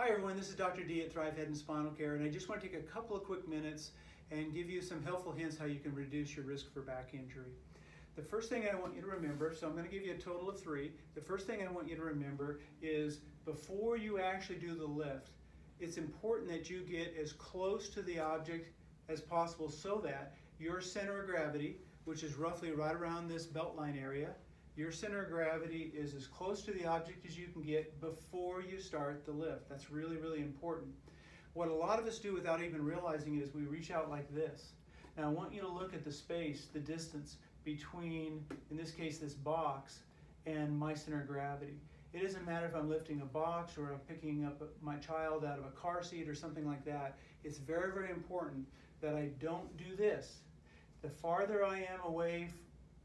Hi everyone, this is Dr. D at Thrive Head and Spinal Care, and I just want to take a couple of quick minutes and give you some helpful hints how you can reduce your risk for back injury. The first thing I want you to remember, so I'm going to give you a total of 3. The first thing I want you to remember is before you actually do the lift, it's important that you get as close to the object as possible so that your center of gravity, which is roughly right around this belt line area, your center of gravity is as close to the object as you can get before you start the lift. That's really, really important. What a lot of us do without even realizing it is we reach out like this. Now I want you to look at the space, the distance between, in this case, this box and my center of gravity. It doesn't matter if I'm lifting a box or I'm picking up my child out of a car seat or something like that. It's very, very important that I don't do this. The farther I am away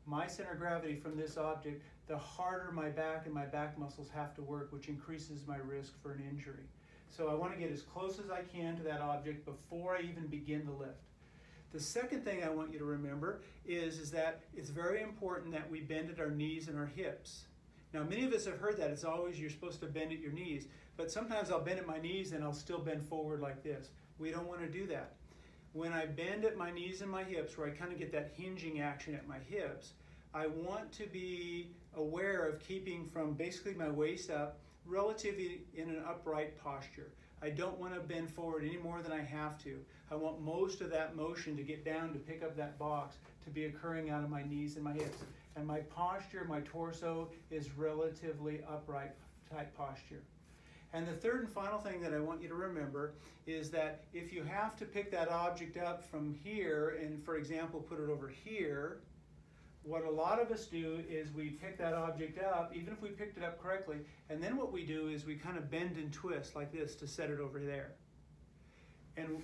my center of gravity from this object, the harder my back and my back muscles have to work, which increases my risk for an injury. So I want to get as close as I can to that object before I even begin the lift. The second thing I want you to remember is that it's very important that we bend at our knees and our hips. Now many of us have heard that it's always you're supposed to bend at your knees, but sometimes I'll bend at my knees and I'll still bend forward like this. We don't want to do that. When I bend at my knees and my hips, where I kind of get that hinging action at my hips, I want to be aware of keeping from basically my waist up relatively in an upright posture. I don't want to bend forward any more than I have to. I want most of that motion to get down to pick up that box to be occurring out of my knees and my hips. And my posture, my torso is relatively upright type posture. And the third and final thing that I want you to remember is that if you have to pick that object up from here and, for example, put it over here, what a lot of us do is we pick that object up, even if we picked it up correctly, and then what we do is we kind of bend and twist like this to set it over there. And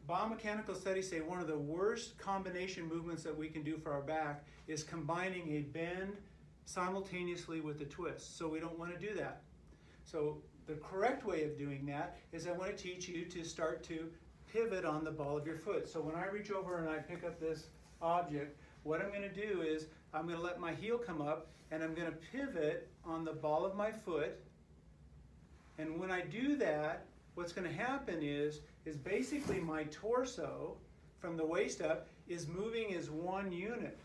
biomechanical studies say one of the worst combination movements that we can do for our back is combining a bend simultaneously with a twist. So we don't want to do that. So the correct way of doing that is I want to teach you to start to pivot on the ball of your foot. So when I reach over and I pick up this object, what I'm going to do is I'm going to let my heel come up and I'm going to pivot on the ball of my foot. And when I do that, what's going to happen is basically my torso from the waist up is moving as one unit.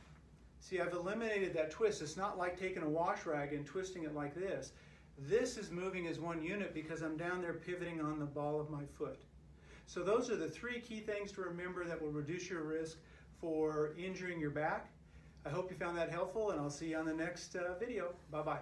See, I've eliminated that twist. It's not like taking a wash rag and twisting it like this. This is moving as one unit because I'm down there pivoting on the ball of my foot. So those are the 3 key things to remember that will reduce your risk for injuring your back. I hope you found that helpful, and I'll see you on the next video. Bye-bye.